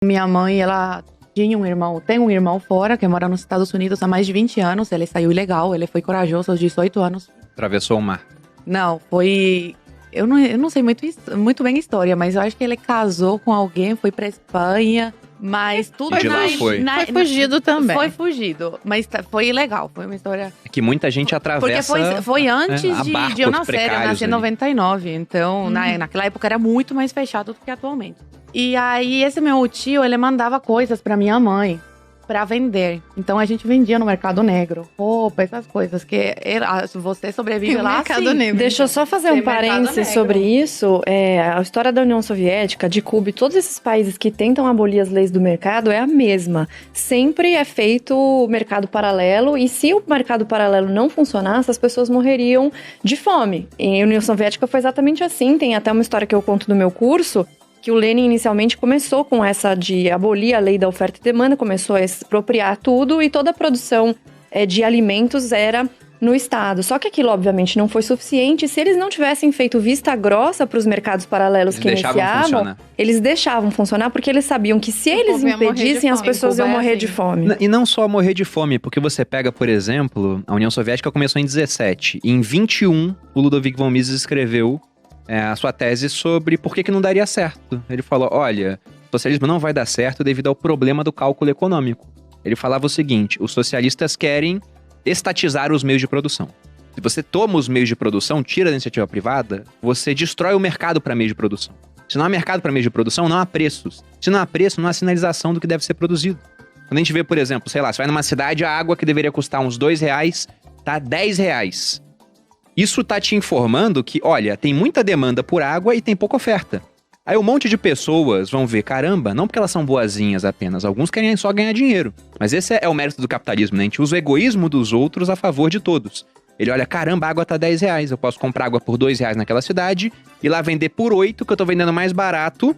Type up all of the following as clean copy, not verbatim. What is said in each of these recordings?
Minha mãe, ela tem um irmão fora, que mora nos Estados Unidos há mais de 20 anos. Ele saiu ilegal, ele foi corajoso aos 18 anos. Atravessou o mar. Não, foi... Eu não sei muito bem a história, mas eu acho que ele casou com alguém, foi pra Espanha, mas tudo... E de lá foi. Foi fugido também. Foi fugido, mas foi ilegal, foi uma história... É que muita gente atravessa... Porque foi antes a de barcos eu nascer, eu precários nasci em ali. 99, então naquela época era muito mais fechado do que atualmente. E aí esse meu tio, ele mandava coisas pra minha mãe, pra vender. Então a gente vendia no mercado negro, roupa, essas coisas, que você sobrevive lá mercado assim. negro. Deixa eu só fazer Tem um mercado parênteses negro. sobre isso. A história da União Soviética, de Cuba e todos esses países que tentam abolir as leis do mercado é a mesma. Sempre é feito o mercado paralelo e se o mercado paralelo não funcionasse, as pessoas morreriam de fome. E a União Soviética foi exatamente assim. Tem até uma história que eu conto no meu curso, que o Lenin inicialmente começou com essa de abolir a lei da oferta e demanda, começou a expropriar tudo e toda a produção de alimentos era no Estado. Só que aquilo, obviamente, não foi suficiente. Se eles não tivessem feito vista grossa para os mercados paralelos Eles que deixavam iniciavam, funcionar. eles deixavam funcionar porque eles sabiam que se eles povo ia morrer de impedissem, as fome. pessoas iam Cuba é morrer assim. de fome. E não só morrer de fome, porque você pega, por exemplo, a União Soviética começou em 17. E em 21, o Ludovic von Mises escreveu a sua tese sobre por que não daria certo. Ele falou, olha, o socialismo não vai dar certo devido ao problema do cálculo econômico. Ele falava o seguinte, os socialistas querem estatizar os meios de produção. Se você toma os meios de produção, tira da iniciativa privada, você destrói o mercado para meios de produção. Se não há mercado para meios de produção, não há preços. Se não há preço, não há sinalização do que deve ser produzido. Quando a gente vê, por exemplo, sei lá, você vai numa cidade, a água que deveria custar uns R$2, tá R$10. Isso tá te informando que, olha, tem muita demanda por água e tem pouca oferta. Aí um monte de pessoas vão ver, caramba, não porque elas são boazinhas apenas, alguns querem só ganhar dinheiro. Mas esse é o mérito do capitalismo, né? A gente usa o egoísmo dos outros a favor de todos. Ele olha, caramba, a água tá R$10, eu posso comprar água por R$2 naquela cidade e lá vender por 8, que eu tô vendendo mais barato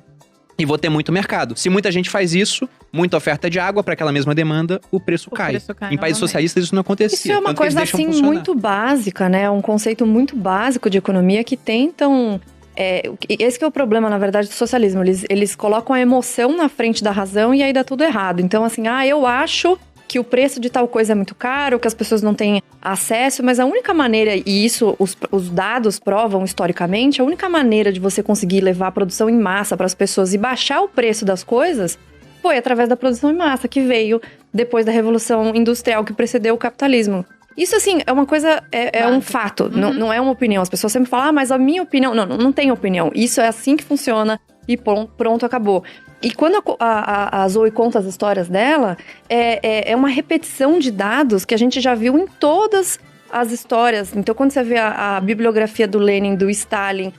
e vou ter muito mercado. Se muita gente faz isso, muita oferta de água para aquela mesma demanda, o preço cai. preço cai Em países novamente. socialistas isso não acontecia. Isso é uma tanto que eles coisa deixam assim funcionar. muito básica, né? Um conceito muito básico de economia que tentam... esse que é o problema, na verdade, do socialismo. Eles colocam a emoção na frente da razão e aí dá tudo errado. Então, assim, eu acho que o preço de tal coisa é muito caro, que as pessoas não têm acesso, mas a única maneira, e isso os dados provam historicamente, a única maneira de você conseguir levar a produção em massa para as pessoas e baixar o preço das coisas foi através da produção em massa, que veio depois da Revolução Industrial que precedeu o capitalismo. Isso, assim, é uma coisa, é um fato, não é uma opinião. As pessoas sempre falam, mas a minha opinião... Não tem opinião. Isso é assim que funciona e pronto, acabou. E quando a Zoe conta as histórias dela, é uma repetição de dados que a gente já viu em todas as histórias. Então, quando você vê a bibliografia do Lenin, do Stalin,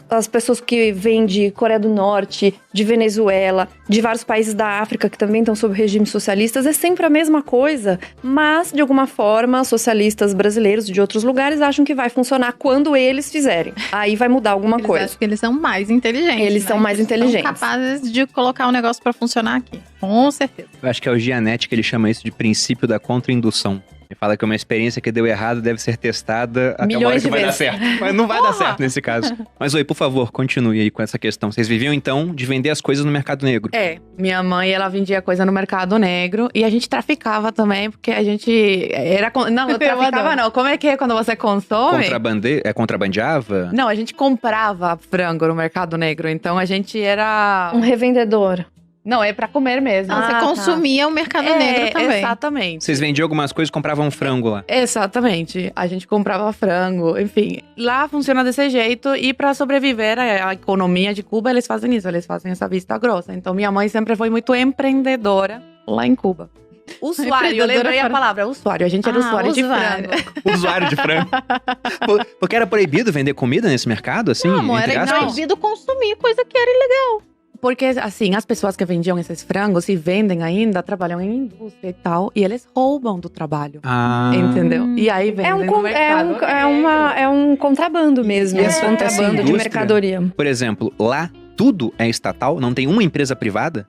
as pessoas que vêm de Coreia do Norte, de Venezuela, de vários países da África que também estão sob regimes socialistas, é sempre a mesma coisa. Mas, de alguma forma, socialistas brasileiros de outros lugares acham que vai funcionar quando eles fizerem. Aí vai mudar alguma Eles coisa. acham que eles são mais inteligentes. Eles são mais inteligentes. São capazes de colocar o negócio pra funcionar aqui. Com certeza. Eu acho que é o Gianetti que ele chama isso de princípio da contra-indução. Ele fala que uma experiência que deu errado deve ser testada até uma hora Milhões que de vai dar vezes. certo. Mas não vai dar certo nesse caso. Mas, Oi, por favor, continue aí com essa questão. Vocês viviam, então, de vender as coisas no mercado negro. Minha mãe, ela vendia coisa no mercado negro e a gente traficava também, porque a gente era... Não, eu traficava adoro. não. Como é que é quando você consome? Contrabandeava? Não, a gente comprava frango no mercado negro, então a gente era... Um revendedor. Não, é pra comer mesmo. Não, Ah, você tá. consumia o mercado negro também. Exatamente. Vocês vendiam algumas coisas e compravam um frango lá. Exatamente. A gente comprava frango, enfim. Lá funciona desse jeito e para sobreviver a economia de Cuba, eles fazem isso, eles fazem essa vista grossa. Então minha mãe sempre foi muito empreendedora lá em Cuba. Usuário, eu lembrei a palavra, usuário. A gente era usuário de frango. Usuário de frango. Porque era proibido vender comida nesse mercado, assim? Não, amor, entre era aspas? proibido consumir coisa que era ilegal. Porque, assim, as pessoas que vendiam esses frangos e vendem ainda, trabalham em indústria e tal, e eles roubam do trabalho. Ah. Entendeu? E aí vendem no mercado. É um contrabando mesmo. Essa Contrabando de indústria- mercadoria. Por exemplo, lá tudo é estatal? Não tem uma empresa privada?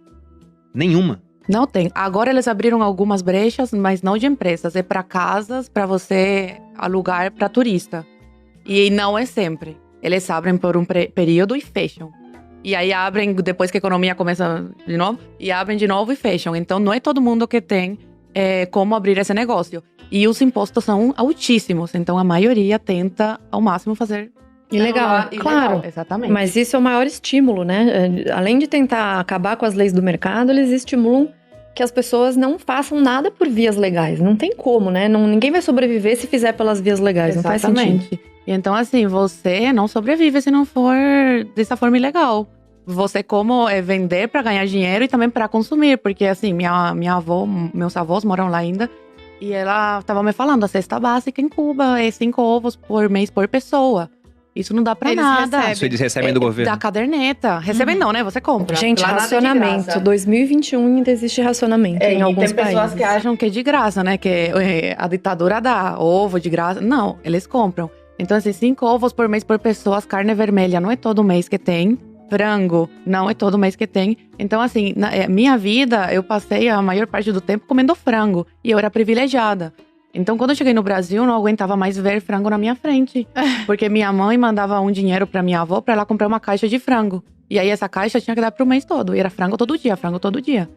Nenhuma. Não tem. Agora eles abriram algumas brechas, mas não de empresas. É para casas, para você alugar para turista. E não é sempre. Eles abrem por um período e fecham. E aí abrem, depois que a economia começa de novo, e abrem de novo e fecham. Então não é todo mundo que tem como abrir esse negócio. E os impostos são altíssimos, então a maioria tenta ao máximo fazer Ilegal, claro. Exatamente. Mas isso é o maior estímulo, né? Além de tentar acabar com as leis do mercado, eles estimulam que as pessoas não façam nada por vias legais. Não tem como, né? Ninguém vai sobreviver se fizer pelas vias legais. Exatamente. Não faz sentido. Então, assim, você não sobrevive se não for dessa forma ilegal. Você como vender para ganhar dinheiro e também para consumir. Porque, assim, minha avó, meus avós moram lá ainda. E ela estava me falando, a cesta básica em Cuba é 5 ovos por mês por pessoa. Isso não dá pra nada. Isso eles recebem do governo? Da caderneta. Recebem não, né? Você compra. Gente, racionamento. 2021 ainda existe racionamento em alguns países. Tem pessoas que acham que é de graça, né? Que a ditadura dá ovo de graça. Não, eles compram. Então, assim, 5 ovos por mês por pessoa. Carne vermelha não é todo mês que tem. Frango não é todo mês que tem. Então, assim, minha vida, eu passei a maior parte do tempo comendo frango. E eu era privilegiada. Então, quando eu cheguei no Brasil, eu não aguentava mais ver frango na minha frente. Porque minha mãe mandava um dinheiro pra minha avó pra ela comprar uma caixa de frango. E aí, essa caixa tinha que dar pro mês todo. E era frango todo dia, frango todo dia.